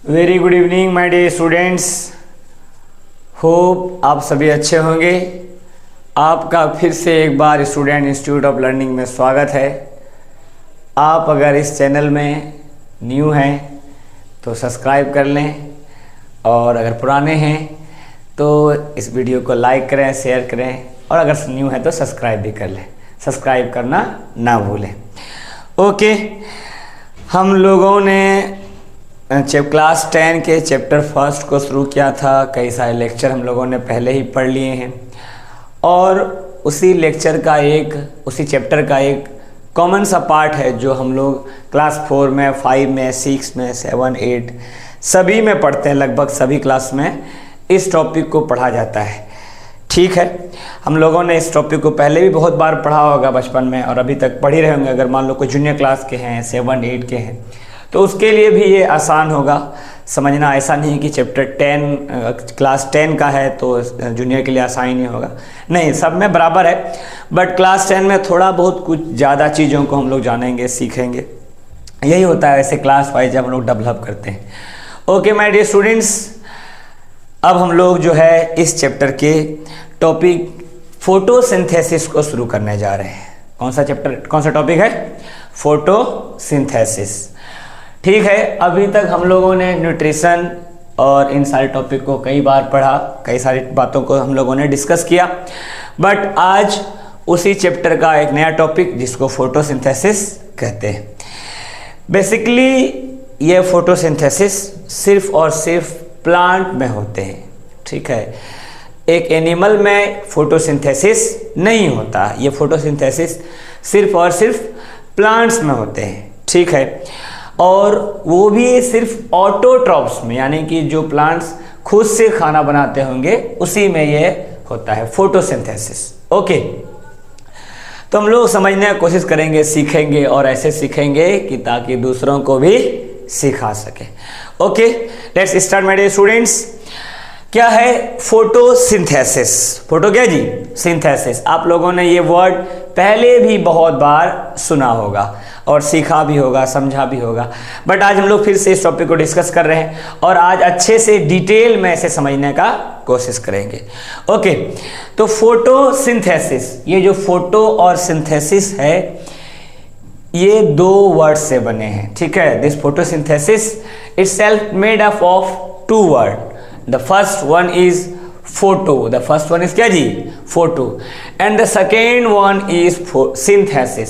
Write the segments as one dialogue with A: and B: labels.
A: Very good evening my dear students. Hope आप सभी अच्छे होंगे। आपका फिर से एक बार स्टूडेंट इंस्टीट्यूट ऑफ लर्निंग में स्वागत है। आप अगर इस चैनल में न्यू हैं तो सब्सक्राइब कर लें, और अगर पुराने हैं तो इस वीडियो को लाइक करें, शेयर करें, और अगर न्यू है तो सब्सक्राइब भी कर लें। सब्सक्राइब करना ना भूलें। ओके, हम लोगों ने क्लास 10 के चैप्टर फर्स्ट को शुरू किया था। कई सारे लेक्चर हम लोगों ने पहले ही पढ़ लिए हैं, और उसी चैप्टर का एक कॉमन सा पार्ट है जो हम लोग क्लास 4 में, 5 में, 6 में, 7, 8 सभी में पढ़ते हैं। लगभग सभी क्लास में इस टॉपिक को पढ़ा जाता है। ठीक है, हम लोगों ने इस टॉपिक को पहले भी बहुत बार पढ़ा होगा बचपन में, और अभी तक पढ़ ही रहे होंगे। अगर मान लो कोई जूनियर क्लास के हैं, 7, 8 के हैं, तो उसके लिए भी ये आसान होगा समझना। ऐसा नहीं कि क्लास 10 का है तो जूनियर के लिए आसान नहीं होगा, नहीं, सब में बराबर है। बट क्लास 10 में थोड़ा बहुत कुछ ज़्यादा चीज़ों को हम लोग जानेंगे, सीखेंगे। यही होता है ऐसे क्लास वाइज जब हम लोग डेवलप करते हैं। ओके माय डियर स्टूडेंट्स, अब हम लोग जो है इस चैप्टर के टॉपिक फोटोसिंथेसिस को शुरू करने जा रहे हैं। कौन सा टॉपिक है? फोटोसिंथेसिस। ठीक है, अभी तक हम लोगों ने न्यूट्रिशन और इन सारे टॉपिक को कई बार पढ़ा, कई सारी बातों को हम लोगों ने डिस्कस किया। बट आज उसी चैप्टर का एक नया टॉपिक जिसको फोटोसिंथेसिस कहते हैं। बेसिकली ये फोटोसिंथेसिस सिर्फ और सिर्फ प्लांट में होते हैं। ठीक है, एक एनिमल में फोटोसिंथेसिस नहीं होता। ये फोटोसिंथेसिस सिर्फ और सिर्फ प्लांट्स में होते हैं। ठीक है, और वो भी सिर्फ ऑटोट्रॉप्स में, यानी कि जो प्लांट्स खुद से खाना बनाते होंगे उसी में ये होता है फोटोसिंथेसिस। ओके, तो हम लोग समझने की कोशिश करेंगे, सीखेंगे, और ऐसे सीखेंगे कि ताकि दूसरों को भी सिखा सके। Okay, let's start my dear students. क्या है फोटोसिंथेसिस? फोटो क्या जी? सिंथेसिस। आप लोगों ने ये वर्ड पहले भी बहुत बार सुना होगा और सीखा भी होगा, समझा भी होगा। बट आज हम लोग फिर से इस टॉपिक को डिस्कस कर रहे हैं, और आज अच्छे से डिटेल में इसे समझने का कोशिश करेंगे। ओके, तो फोटोसिंथेसिस, ये जो फोटो और सिंथेसिस है, ये 2 वर्ड से बने हैं। ठीक है, this photosynthesis itself made up of 2 word. The first one is photo, the first one is क्या जी? Photo, and the second one is synthesis.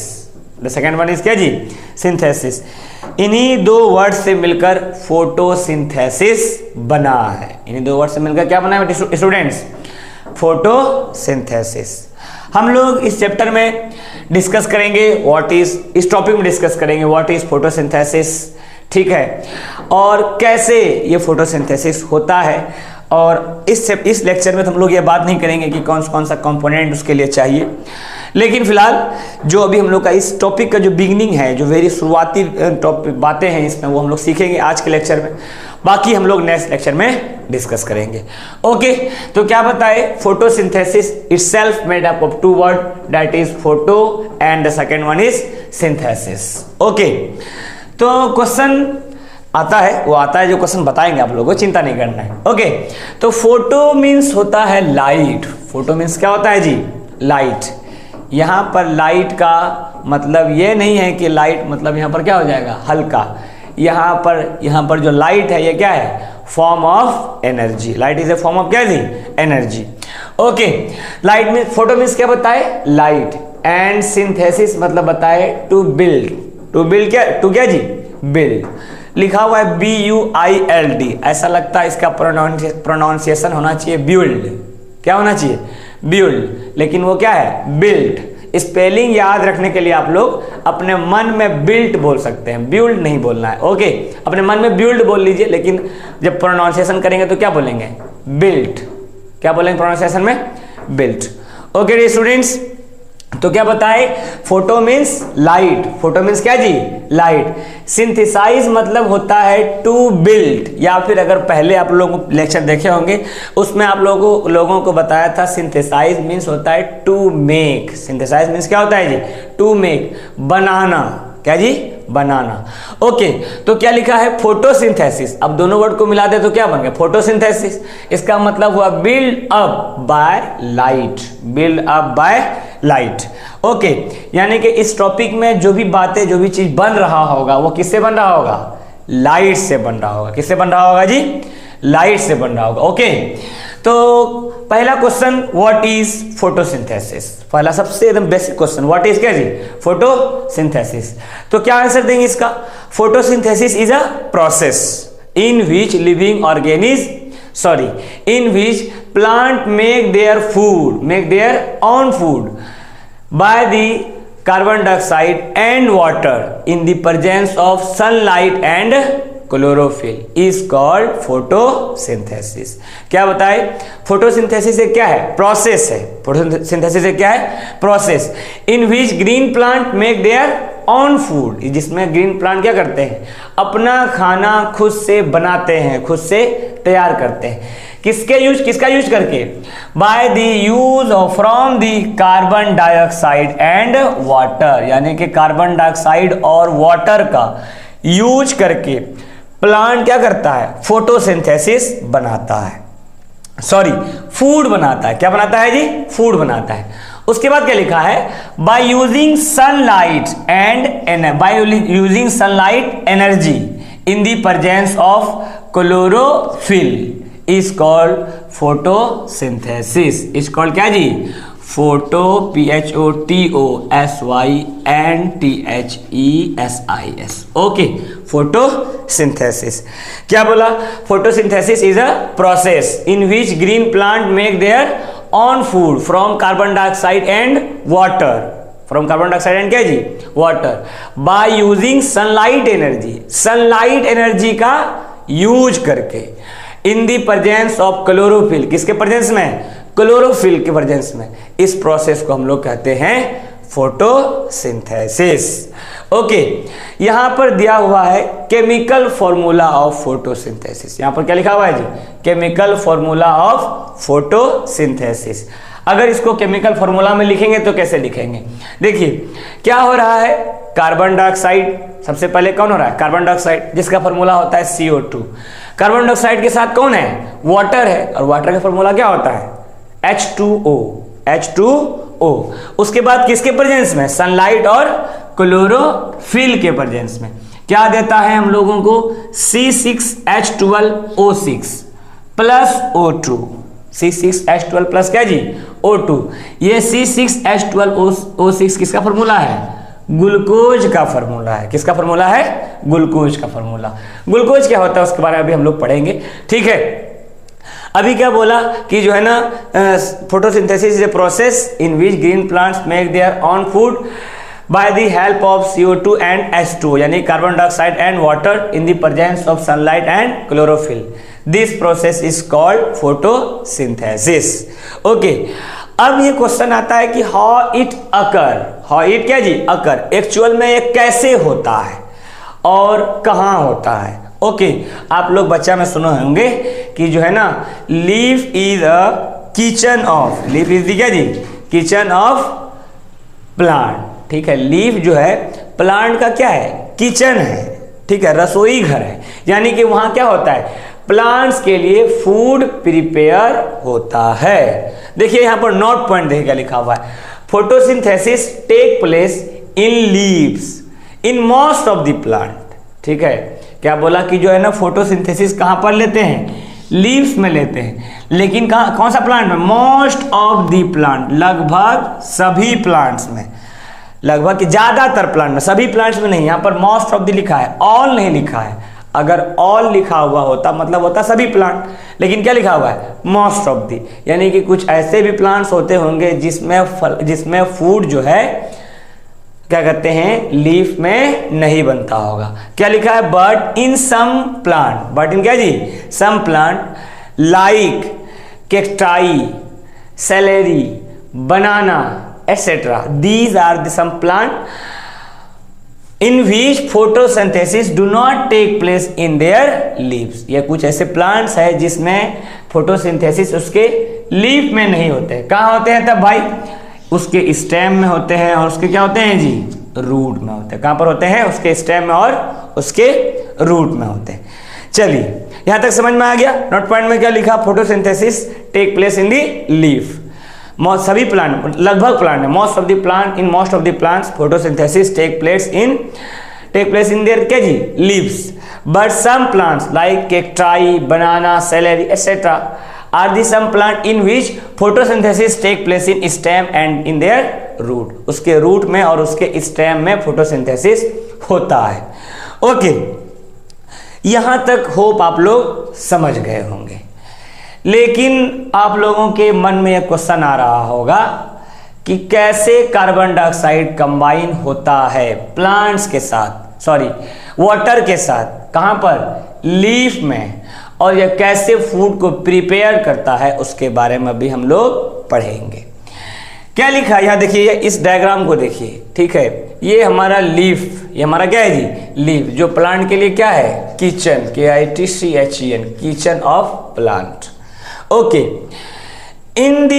A: The second one is क्या जी? सिंथेसिस। इन्हीं 2 वर्ड से मिलकर फोटोसिंथेसिस बना है। इन्हीं 2 वर्ड से मिलकर क्या बना है स्टूडेंट्स? फोटोसिंथेसिस। हम लोग इस चैप्टर में डिस्कस करेंगे इस टॉपिक में डिस्कस करेंगे व्हाट इज फोटोसिंथेसिस। ठीक है, और कैसे ये फोटोसिंथेसिस होता है। और इस लेक्चर में तो हम लोग ये बात नहीं करेंगे कि कौन सा कंपोनेंट उसके लिए चाहिए, लेकिन फिलहाल जो अभी हम लोग का इस टॉपिक का जो बिगिनिंग है, जो वेरी शुरुआती टॉपिक बातें हैं इसमें, वो हम लोग सीखेंगे आज के लेक्चर में। बाकी हम लोग नेक्स्ट लेक्चर में डिस्कस करेंगे। ओके, तो क्या बताए? Photosynthesis itself made up of 2 word, that is photo and the second one is synthesis. Okay, तो क्वेश्चन आता है, वो आता है जो क्वेश्चन बताएंगे आप लोगों को, चिंता नहीं करना है। ओके, तो फोटो मीन्स होता है लाइट। फोटो मीन्स क्या होता है जी? लाइट। यहाँ पर लाइट का मतलब ये नहीं है कि लाइट मतलब यहाँ पर क्या हो जाएगा? हल्का। यहाँ पर जो लाइट है ये क्या है? Form of energy. Light is a form of क्या जी? Energy. Okay, light means, photo means क्या बताए? लाइट। एंड सिंथेसिस मतलब बताए टू बिल्ड। टू बिल्ड क्या जी? बिल्ड। लिखा हुआ है BUILD, ऐसा लगता है इसका प्रोनाउंसिएशन होना चाहिए बिल्ड। क्या होना चाहिए? बिल्ड, लेकिन वो क्या है? बिल्ड। स्पेलिंग याद रखने के लिए आप लोग अपने मन में बिल्ट बोल सकते हैं, बिल्ड नहीं बोलना है। ओके, अपने मन में बिल्ड बोल लीजिए, लेकिन जब प्रोनाउंसिएशन करेंगे तो क्या बोलेंगे? बिल्ट। क्या बोलेंगे प्रोनाउंसिएशन में? बिल्ट। ओके स्टूडेंट्स, तो क्या बताए? Photo means light. Photo means क्या जी? लाइट। सिंथेसाइज मतलब होता है टू बिल्ड, या फिर अगर पहले आप लोगों को लेक्चर देखे होंगे उसमें आप लोगों को बताया था सिंथेसाइज मीन्स होता है टू मेक। सिंथेसाइज मीन्स क्या होता है जी? टू मेक, बनाना। क्या जी? बनाना। ओके, तो क्या लिखा है फोटोसिंथेसिस। अब दोनों वर्ड को मिला दे तो क्या बन गया फोटोसिंथेसिस। इसका मतलब हुआ build up by light, build up by light. Okay, यानी कि इस टॉपिक में जो भी बातें, जो भी चीज बन रहा होगा वो किससे बन रहा होगा, लाइट से बन रहा होगा। किससे बन रहा होगा जी, लाइट से बन रहा होगा। ओके, तो पहला क्वेश्चन व्हाट इज फोटोसिंथेसिस, पहला सबसे एकदम बेसिक क्वेश्चन व्हाट इज क्या जी, फोटोसिंथेसिस। तो क्या आंसर देंगे इसका, photosynthesis is a process in which living in which plant make their own food by the carbon dioxide and water in the presence of sunlight and chlorophyll is called photosynthesis। क्या बताए, photosynthesis एक क्या है, process है। Photosynthesis एक क्या है, process in which green plant make their own food, जिसमें ग्रीन प्लांट क्या करते हैं, अपना खाना खुद से बनाते हैं, खुद से तैयार करते हैं। किसका यूज करके, by the use of from the carbon dioxide and water, यानी कि कार्बन डाइऑक्साइड और वाटर का यूज करके प्लांट क्या करता है, फोटोसिंथेसिस बनाता है, सॉरी फूड बनाता है। क्या बनाता है जी, फूड बनाता है। उसके बाद क्या लिखा है, by using sunlight energy in the presence of chlorophyll is called photosynthesis. Is called क्या जी, फोटो PHOTOSYNTHESIS। ओके, फोटोसिंथेसिस क्या बोला, photosynthesis is a process in which green plant make their own food from carbon dioxide and water, from carbon dioxide and क्या जी, water, by using sunlight energy का use करके, in the presence of chlorophyll, किसके presence में, chlorophyll के presence में। इस process को हम लोग कहते हैं फोटोसिंथेसिस। ओके, यहां पर दिया हुआ है केमिकल फॉर्मूला ऑफ फोटोसिंथेसिस। यहां पर क्या लिखा हुआ है जी, केमिकल फॉर्मूला ऑफ फोटोसिंथेसिस। अगर इसको केमिकल फॉर्मूला में लिखेंगे तो कैसे लिखेंगे, देखिए क्या हो रहा है, कार्बन डाइऑक्साइड सबसे पहले कौन हो रहा है, कार्बन डाइऑक्साइड, जिसका फॉर्मूला होता है CO2। कार्बन डाइऑक्साइड के साथ कौन है, वाटर है, और वाटर का फॉर्मूला क्या होता है, H2O। उसके बाद किसके प्रेजेंस में, सनलाइट और क्लोरोफिल के प्रेजेंस में क्या देता है हम लोगों को, C6H12O6 plus O2, C6H12 plus क्या जी, O2। ये C6H12O6 किसका फॉर्मूला है, ग्लूकोज का फॉर्मूला है। किसका फॉर्मूला है, ग्लूकोज का फॉर्मूला। ग्लूकोज क्या होता है उसके बारे में अभी हम लोग पढ़ेंगे, ठीक है। अभी क्या बोला कि जो है ना, photosynthesis is a process in which green plants make their own food by the help of CO2 and H2O, यानी carbon dioxide and water in the presence of sunlight and chlorophyll. This process is called photosynthesis. Okay, अब ये question आता है कि how it क्या जी, अकर, actual में ये कैसे होता है और कहाँ होता है। ओके, आप लोग बच्चा में सुने होंगे कि जो है ना, leaf is a kitchen of, leaf is the क्या जी, किचन ऑफ प्लांट, ठीक है। लीफ जो है प्लांट का क्या है, किचन है, ठीक है, रसोई घर है, यानी कि वहां क्या होता है, प्लांट्स के लिए फूड प्रिपेयर होता है। देखिए यहां पर नोट पॉइंट देखिए क्या लिखा हुआ है, photosynthesis take place in leaves in most of the plant, ठीक है। क्या बोला कि जो है ना, फोटोसिंथेसिस कहां पर लेते हैं, लीव्स में लेते हैं, लेकिन कहां, कौन सा प्लांट में, मोस्ट ऑफ द प्लांट, लगभग सभी प्लांट्स में, लगभग ज्यादातर प्लांट में, सभी प्लांट्स में नहीं। यहां पर मोस्ट ऑफ द लिखा है, ऑल नहीं लिखा है। अगर ऑल लिखा हुआ होता मतलब होता सभी प्लांट, लेकिन क्या लिखा हुआ है, मोस्ट ऑफ दी, यानी कि कुछ ऐसे भी प्लांट्स होते होंगे जिसमें फूड जो है क्या कहते हैं, लीफ में नहीं बनता होगा। क्या लिखा है, but in some plant, but in क्या जी, some plant like cacti, celery, banana etcetera, these are the some plant in which photosynthesis do not take place in their leaves. ये कुछ ऐसे प्लांट्स है जिसमें फोटोसिंथेसिस उसके लीफ में नहीं होते। कहाँ होते हैं तब भाई, उसके स्टेम में होते हैं, और उसके क्या होते हैं जी, रूट में होते हैं। कहां पर होते हैं? उसके स्टेम में और उसके रूट में होते हैं। चलिए यहां तक समझ में आ गया। नोट पॉइंट में क्या लिखा? Photosynthesis take place in the leaf. सभी प्लांट, लगभग प्लांट है, most of the plant, in most of the plants photosynthesis take place in their क्या जी? Leaves. But some plants like cacti, banana, celery etcetera are the some plant in which photosynthesis take place in stem and in their root. उसके root में और उसके stem में photosynthesis होता है। Okay, यहां तक होप आप लोग समझ गए होंगे। लेकिन आप लोगों के मन में एक क्वेश्चन आ रहा होगा कि कैसे कार्बन डाइऑक्साइड कंबाइन होता है प्लांट्स के साथ, सॉरी वाटर के साथ, कहां पर? लीफ में। और यह कैसे फूड को प्रिपेयर करता है उसके बारे में भी हम लोग पढ़ेंगे। क्या लिखा है यहां देखिए, इस डायग्राम को देखिए, ठीक है। ये हमारा लीफ, ये हमारा क्या है जी? लीफ, जो प्लांट के लिए क्या है? Kitchen, KITCHEN, kitchen of plant. Okay, in the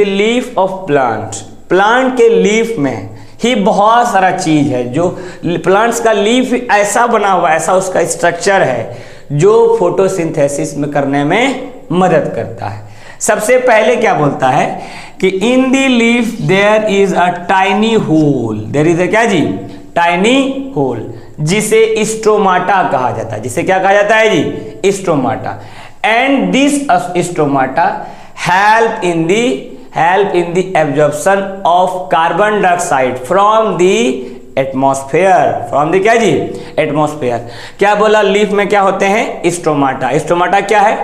A: leaf of plant, plant के लीफ में ही बहुत सारा चीज है। जो प्लांट्स का लीफ ऐसा बना हुआ, ऐसा उसका स्ट्रक्चर है जो फोटोसिंथेसिस में करने में मदद करता है। सबसे पहले क्या बोलता है कि in the leaf there is a tiny hole, there is a क्या जी? टाइनी होल, जिसे स्टोमाटा कहा जाता है। जिसे क्या कहा जाता है जी? Stomata. And this stomata help in the absorption of carbon dioxide from the atmosphere, from the क्या जी? एटमॉस्फेयर। क्या बोला? लीफ में क्या होते हैं? स्टोमाटा। स्टोमाटा क्या है?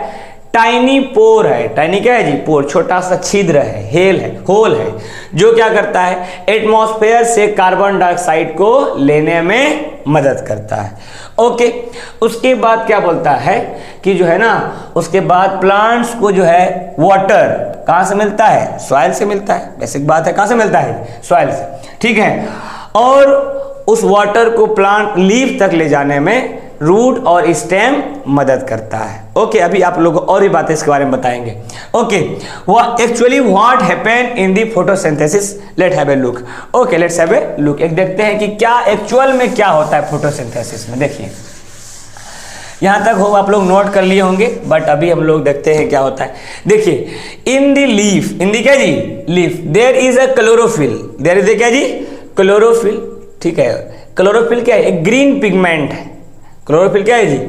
A: टाइनी पोर है। टाइनी क्या है जी? पोर, छोटा सा छिद्र है, हेल है, होल है, जो क्या करता है? एटमॉस्फेयर से कार्बन डाइऑक्साइड को लेने में मदद करता है। ओके, उसके बाद क्या बोलता है कि जो है ना, उसके बाद प्लांट्स को जो है वाटर कहां से मिलता है? सॉइल से मिलता है। बेसिक बात है, कहां से मिलता है? सॉइल से, ठीक है। और उस वाटर को प्लांट लीफ तक ले जाने में रूट और स्टेम मदद करता है। ओके, अभी आप लोगों को और भी बातें इसके बारे में बताएंगे। Okay, actually what happen in the photosynthesis, let have a look. Okay, let's have a look. एक देखते हैं कि क्या एक्चुअल में क्या होता है फोटोसिंथेसिस में। देखिए यहां तक हो आप लोग नोट कर लिए होंगे, बट अभी हम लोग देखते हैं क्या होता है। देखिए, in the leaf, in the क्या जी? Leaf, there is a chlorophyll, there is a क्या जी? क्लोरोफिल, ठीक है। क्लोरोफिल क्या है? एक ग्रीन पिगमेंट है। क्लोरोफिल क्या है जी?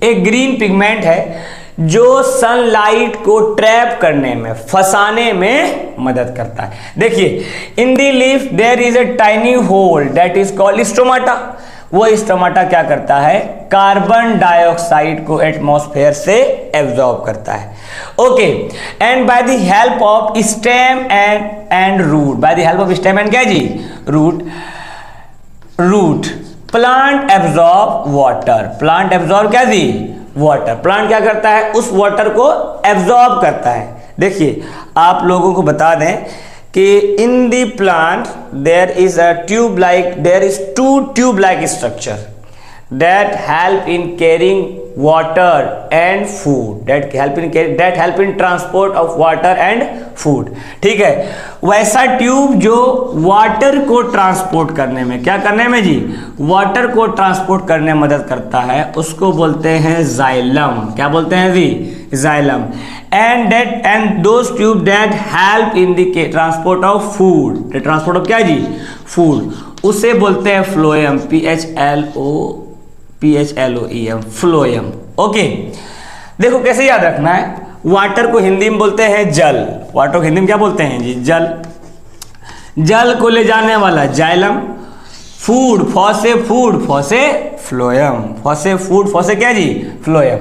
A: एक ग्रीन पिगमेंट है जो सनलाइट को ट्रैप करने में, फंसाने में मदद करता है। देखिए, in the leaf there is a tiny hole that is called stomata. वो स्टोमाटा क्या करता है? कार्बन डाइऑक्साइड को एटमॉस्फेयर से एब्जॉर्ब करता है। Okay, and by the help of stem and root, by the help of stem and क्या जी? Root plant absorb water. Plant absorb क्या जी? वाटर। प्लांट क्या करता है? उस वाटर को एब्जॉर्ब करता है। देखिए आप लोगों को बता दें कि in the plant there is a tube like, there is two tube like structure that help in carrying water and food, that help in transport of water and food। ठीक है, वैसा ट्यूब जो वाटर को transport करने में, क्या करने में जी? वाटर को ट्रांसपोर्ट करने में मदद करता है, उसको बोलते हैं जाइलम। क्या बोलते हैं जी? Xylem. And those tube that help in the transport of food, transport of क्या जी? फूड, उसे बोलते हैं फ्लोएम, PHLOEM, फ्लोएम। ओके, देखो कैसे याद रखना है। वाटर को हिंदी में बोलते हैं जल। वाटर को हिंदी में क्या बोलते हैं जी? जल। जल को ले जाने वाला xylem. Food, Fosse phloem, Fosse क्या जी? फ्लोएम।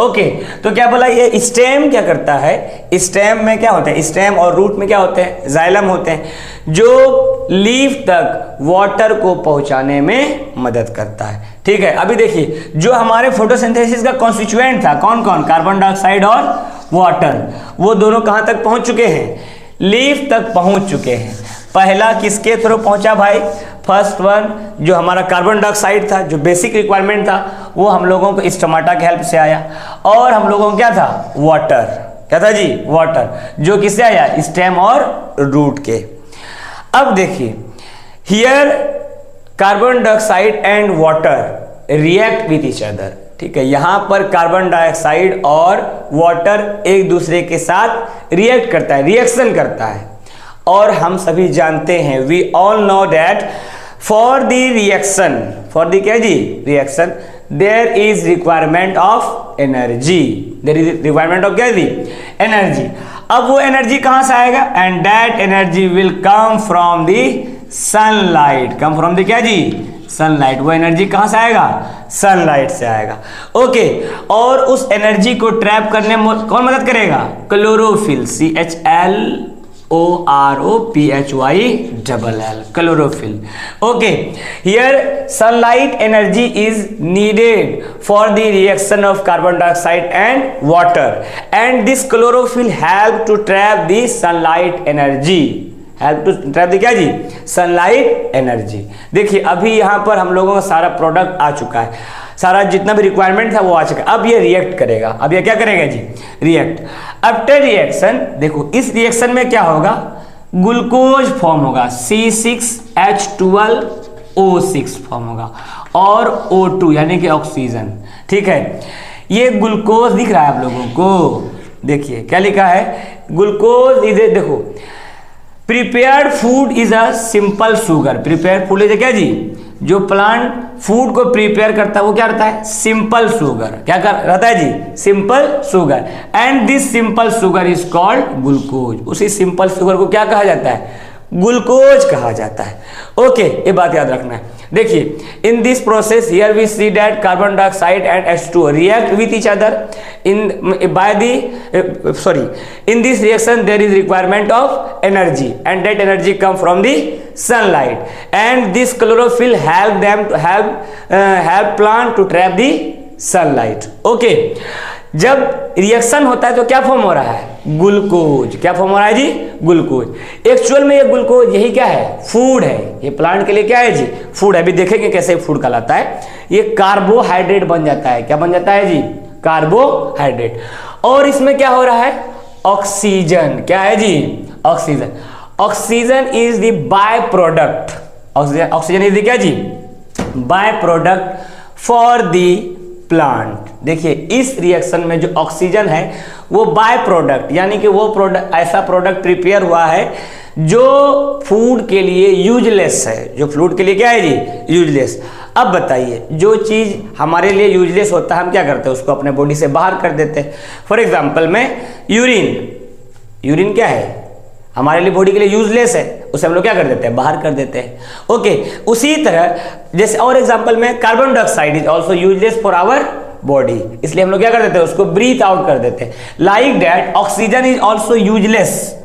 A: ओके, तो क्या बोला? ये स्टेम क्या करता है? स्टेम में क्या होता है? स्टेम और रूट में क्या होते हैं? जाइलम होते हैं, जो लीफ तक वाटर को पहुंचाने में मदद करता है। ठीक है, अभी देखिए जो हमारे फोटोसिंथेसिस का कॉन्स्टिट्यूएंट था, कौन कौन? कार्बन डाइऑक्साइड और वाटर, वो दोनों कहां तक पहुंच चुके हैं? लीफ तक पहुंच चुके हैं। पहला किसके थ्रू पहुंचा भाई? फर्स्ट वन जो हमारा कार्बन डाइऑक्साइड था, जो बेसिक रिक्वायरमेंट था, वो हम लोगों को स्टोमाटा के हेल्प से आया। और हम लोगों को क्या था? वाटर। क्या था जी? वाटर, जो किससे आया? स्टेम और रूट के। अब देखिए here carbon dioxide and water react with each other. ठीक है, यहां पर कार्बन डाइऑक्साइड और वाटर एक दूसरे के साथ रिएक्ट करता है, रिएक्शन करता है। और हम सभी जानते हैं, we all know that for the reaction, for the क्या जी reaction, there is requirement of energy, there is requirement of क्या जी एनर्जी। अब वो एनर्जी कहां से आएगा, and that energy will come from the sunlight, come from the क्या जी सनलाइट। वो एनर्जी कहां से आएगा, सनलाइट से आएगा। ओके, और उस एनर्जी को ट्रैप करने में कौन मदद करेगा, chlorophyll, CHLOROPHYLL, chlorophyll. Okay, here sunlight energy is needed for the reaction of carbon dioxide and water, and this chlorophyll help to trap the sunlight energy, help to trap the क्या जी sunlight energy. देखिए अभी यहां पर हम लोगों का सारा प्रोडक्ट आ चुका है, सारा जितना भी रिक्वायरमेंट था वो आ चुका है। अब ये रिएक्ट करेगा, अब ये क्या करेगा जी रिएक्ट। आफ्टर रिएक्शन देखो, इस रिएक्शन में क्या होगा, ग्लूकोज फॉर्म होगा, C6H12O6 फॉर्म होगा, और O2 यानी कि ऑक्सीजन। ठीक है, ये ग्लूकोज दिख रहा है आप लोगों को, देखिए क्या लिखा है, ग्लूकोज इधर देखो, prepared food is a simple sugar. Prepared food is क्या जी, जो प्लांट फूड को प्रिपेयर करता है वो क्या रहता है, सिंपल शुगर। क्या रहता है जी simple sugar, and this simple sugar is called glucose. उसी सिंपल शुगर को क्या कहा जाता है, ग्लूकोज कहा जाता है। ओके, ये बात याद रखना है। देखिए, in this process here we see that carbon dioxide and H2O react with each other in by the in this reaction there is requirement of energy, and that energy come from the sunlight, and this chlorophyll help them to help plant to trap the sunlight. Okay, जब reaction होता है तो क्या form हो रहा है, glucose. क्या form हो रहा है जी, ग्लूकोज। एक्चुअल में ये ग्लूकोज यही क्या है, फूड है। ये प्लांट के लिए क्या है जी, फूड है। अभी देखेंगे कैसे फूड कहलाता है। ये कार्बोहाइड्रेट बन जाता है। क्या बन जाता है जी, कार्बोहाइड्रेट। और इसमें क्या हो रहा है, ऑक्सीजन। क्या है जी, oxygen. Oxygen is the by product, oxygen is the क्या जी by product for the plant. देखिए, इस रिएक्शन में जो ऑक्सीजन है वो बाय प्रोडक्ट, यानी कि वो प्रोडक्ट, ऐसा प्रोडक्ट प्रिपेयर हुआ है जो फूड के लिए यूजलेस है, जो फूड के लिए क्या है जी यूजलेस। अब बताइए, जो चीज हमारे लिए यूजलेस होता है हम क्या करते हैं, उसको अपने बॉडी से बाहर कर देते हैं। फॉर एग्जांपल में यूरिन, यूरिन क्या है हमारे लिए बॉडी के लिए यूजलेस है, उसे हम लोग क्या कर देते हैं, बाहर कर देते हैं। ओके, उसी तरह जैसे और एग्जांपल में carbon dioxide is also useless for our body, इसलिए हम लोग क्या कर देते हैं, उसको ब्रीथ आउट कर देते हैं। Like that oxygen is also useless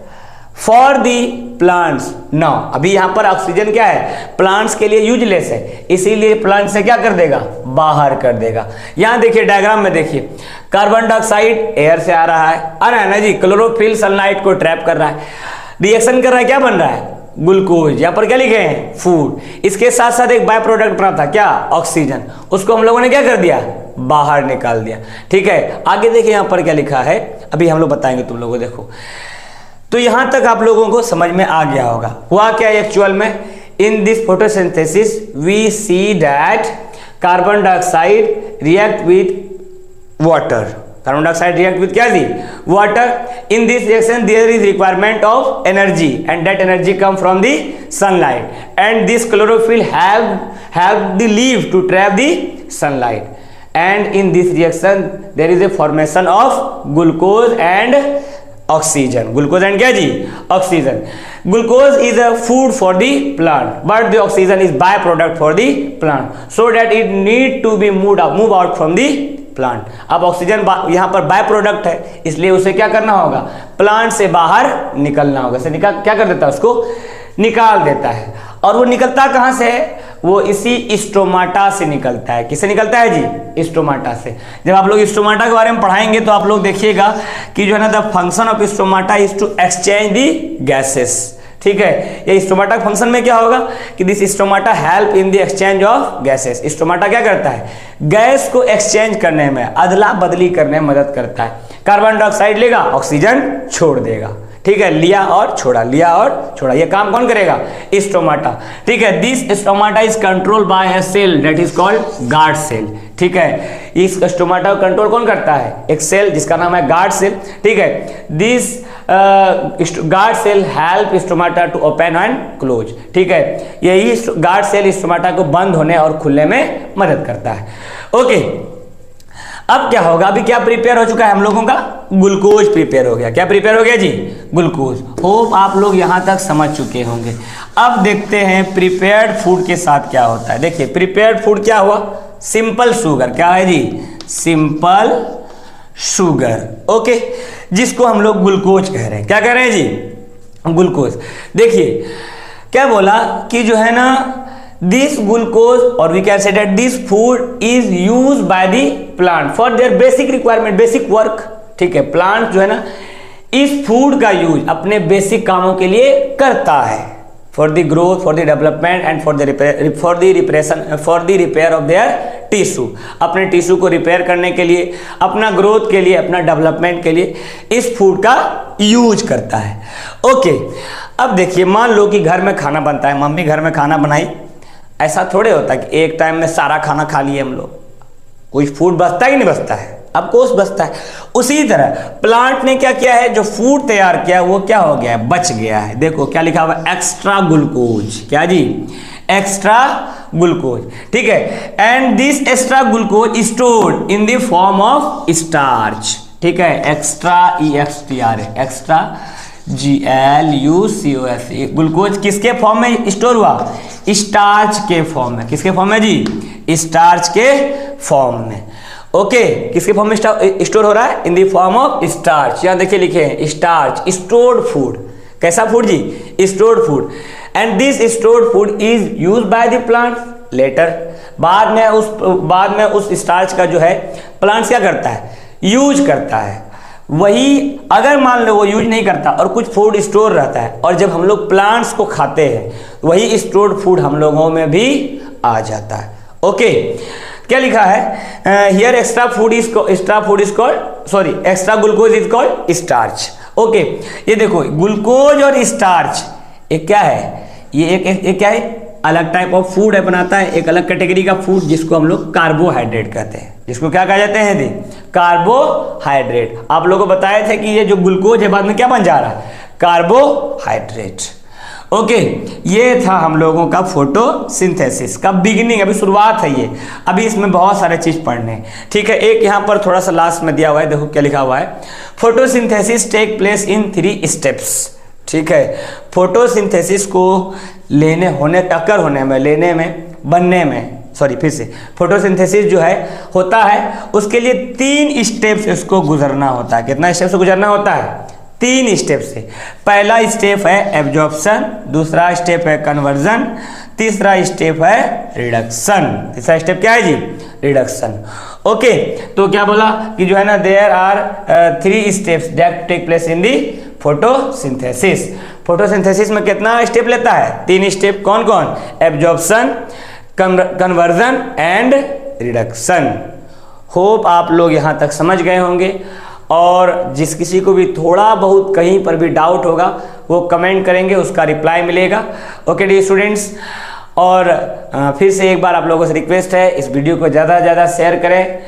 A: for the plants. Now अभी यहां पर ऑक्सीजन क्या है, प्लांट्स के लिए यूजलेस है, इसीलिए प्लांट से क्या कर देगा, बाहर कर देगा। यहां देखिए डायग्राम में देखिए, कार्बन डाइऑक्साइड एयर से आ रहा है ना जी, क्लोरोफिल सनलाइट को ट्रैप कर रहा है, रिएक्शन कर रहा है, क्या बन रहा है, ग्लूकोज। यहां पर क्या लिखे हैं, फूड। इसके साथ साथ एक बाय प्रोडक्ट बना था क्या, ऑक्सीजन, उसको हम लोगों ने क्या कर दिया, बाहर निकाल दिया। ठीक है, आगे देखिए यहां पर क्या लिखा है, अभी हम लोग बताएंगे तुम लोगों को। देखो, तो यहां तक आप लोगों को समझ में आ गया होगा हुआ क्या एक्चुअल में। In this photosynthesis we see that carbon dioxide react with water, carbon dioxide react with क्या जी, water. In this reaction there is requirement of energy, and that energy come from the sunlight, and this chlorophyll help the leaf to trap the sunlight, and in this reaction there is a formation of glucose and oxygen. Glucose and क्या जी, oxygen. Glucose is a food for the plant, but the oxygen is byproduct for the plant, so that it need to be move out from the plant. अब oxygen यहां पर by product है, इसलिए उसे क्या करना होगा, प्लांट से बाहर निकलना होगा। इसे क्या कर देता है, उसको निकाल देता है। और वो निकलता कहां से है, वो इसी स्टोमाटा से निकलता है। किससे निकलता है जी, स्टोमाटा से। जब आप लोग स्टोमाटा के बारे में पढ़ाएंगे तो आप लोग देखिएगा कि जो है ना, the function of stomata is to exchange the gases. ठीक है, ये स्टोमाटा फंक्शन में क्या होगा कि this stomata help in the exchange of gases. Stomata क्या करता है, गैस को एक्सचेंज करने में, अदला बदली करने में मदद करता है। कार्बन डाइऑक्साइड लेगा, ऑक्सीजन छोड़ देगा। ठीक है, लिया और छोड़ा, लिया और छोड़ा, ये काम कौन करेगा? स्टोमाटा। ठीक है, this stomata is control by a cell that is called guard cell. ठीक है, इस स्टोमाटा को कंट्रोल कौन करता है? एक सेल जिसका नाम है गार्ड सेल। ठीक है, this guard cell help stomata to open and close. ठीक है, यही गार्ड सेल स्टोमाटा को बंद होने और खुलने में मदद करता है। ओके, अब क्या होगा? अभी क्या प्रिपेयर हो चुका है हम लोगों का? ग्लूकोज प्रिपेयर हो गया। क्या प्रिपेयर हो गया जी? ग्लूकोज। होप आप लोग यहां तक समझ चुके होंगे। अब देखते हैं प्रिपेयर्ड फूड के साथ क्या होता है। देखिए, प्रिपेयर्ड फूड क्या हुआ? Simple sugar. क्या है जी? Simple sugar. ओके, जिसको हम लोग ग्लूकोज कह रहे हैं। क्या कह रहे हैं जी? ग्लूकोज। देखिए क्या बोला कि जो है ना, दिस ग्लूकोज और we can say that this food is use by the plant for their basic requirement, basic work. ठीक है, प्लांट जो है ना इस फूड का यूज अपने बेसिक कामों के लिए करता है, for the growth, for the development and for the repair of their tissue. अपने टिश्यू को रिपेयर करने के लिए, अपना ग्रोथ के लिए, अपना डेवलपमेंट के लिए इस फूड का यूज करता है। ओके, अब देखिए, मान लो कि घर में खाना बनता है, मम्मी घर में खाना बनाई। ऐसा थोड़े होता है कि एक टाइम में सारा खाना खा लिए हम लोग। कोई फूड बचता है कि नहीं बचता है? अब कोर्स बचता है। उसी तरह प्लांट ने क्या किया है? जो फूड तैयार किया वो क्या हो गया है? बच गया है। देखो क्या लिखा हुआ है? Extra glucose. क्या जी? Extra glucose. ठीक है, and this extra glucose stored in the form of starch. ठीक है, extra EXTRA, extra GLUCOS। Glucose किसके फॉर्म में स्टोर हुआ? स्टार्च के फॉर्म में। किसके फॉर्म में जी? स्टार्च के फॉर्म में। ओके, किसके फॉर्म में स्टोर हो रहा है? In the form of starch. यहां देखिए लिखे हैं स्टार्च, स्टोर्ड फूड। कैसा फूड जी? Stored food. And this stored food is used by the plant later. बाद में उस स्टार्च का जो है प्लांट्स क्या करता है? यूज करता है। वही अगर मान लो वो यूज नहीं करता और कुछ फूड स्टोर रहता है, और जब हम लोग प्लांट्स को खाते हैं वही स्टोर्ड फूड हम लोगों में भी आ जाता है। ओके, क्या लिखा है? Here extra glucose is called starch. Okay, ये देखो ग्लूकोज और स्टार्च एक क्या है? ये एक क्या है? अलग टाइप ऑफ फूड है, बनाता है एक अलग कैटेगरी का फूड जिसको हम लोग कार्बोहाइड्रेट कहते हैं। जिसको क्या कहा जाते हैं? दी कार्बोहाइड्रेट। आप लोगों को बताए थे कि ये जो ग्लूकोज है बाद में क्या बन जा रहा है? कार्बोहाइड्रेट। ओके, ये था हम लोगों का फोटोसिंथेसिस का बिगिनिंग, अभी शुरुआत है ये। अभी इसमें बहुत सारे चीज पढ़ने हैं। ठीक है, एक यहाँ पर थोड़ा सा लास्ट में दिया हुआ है, देखो क्या लिखा हुआ है? Photosynthesis take place in 3 steps. ठीक है, फोटोसिंथेसिस को फोटोसिंथेसिस जो है होता है उसके लिए 3 स्टेप्स इसको गुजरना होता है। कितना स्टेप से गुजरना होता है? 3 स्टेप से। पहला स्टेप है एब्जॉर्प्शन, दूसरा स्टेप है कन्वर्जन, तीसरा स्टेप है रिडक्शन। तीसरा स्टेप क्या है जी? रिडक्शन। ओके, तो क्या बोला कि जो है ना there are 3 steps that take place in the photosynthesis. Photosynthesis में कितना स्टेप लेता है? 3 स्टेप। कौन कौन? Absorption, conversion and reduction. Hope आप लोग यहां तक समझ गए होंगे, और जिस किसी को भी थोड़ा बहुत कहीं पर भी डाउट होगा वो कमेंट करेंगे, उसका रिप्लाई मिलेगा। ओके डी स्टूडेंट्स, और फिर से एक बार आप लोगों से रिक्वेस्ट है, इस वीडियो को ज़्यादा से ज़्यादा शेयर करें,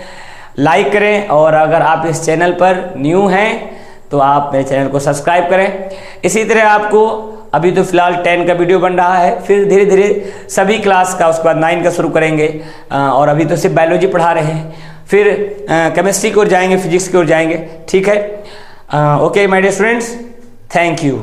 A: लाइक करें, और अगर आप इस चैनल पर न्यू हैं तो आप मेरे चैनल को सब्सक्राइब करें। इसी तरह आपको अभी तो फिलहाल 10 का वीडियो बन रहा है, फिर धीरे धीरे सभी क्लास का, उसके बाद 9 का शुरू करेंगे, और अभी तो सिर्फ बायोलॉजी पढ़ा रहे हैं, फिर केमिस्ट्री की ओर जाएंगे, फिजिक्स की ओर जाएंगे। ठीक है, okay my dear students, thank you.